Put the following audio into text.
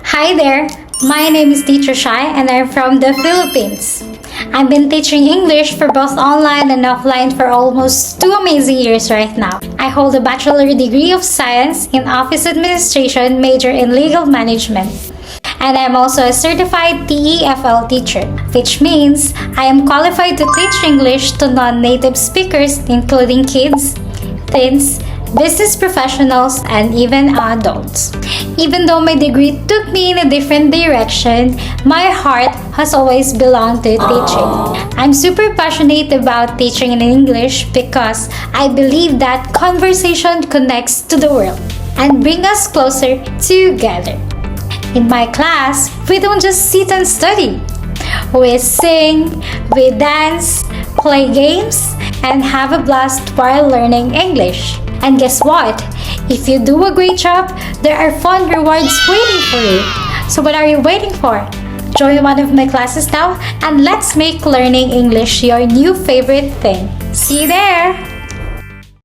Hi there, my name is Teacher Shai and I'm from the Philippines. I've been teaching English for both online and offline for almost 2 amazing years right now. I hold a bachelor degree of science in office administration, major in legal management. And I'm also a certified TEFL teacher, which means I am qualified to teach English to non-native speakers including kids, teens, business professionals, and even adults. Even though my degree took me in a different direction, my heart has always belonged to teaching. I'm super passionate about teaching in English because I believe that conversation connects to the world and bring us closer together. In my class, we don't just sit and study. We sing, we dance, play games, and have a blast while learning English. And guess what? If you do a great job, there are fun rewards waiting for you. So what are you waiting for? Join one of my classes now and let's make learning English your new favorite thing. See you there!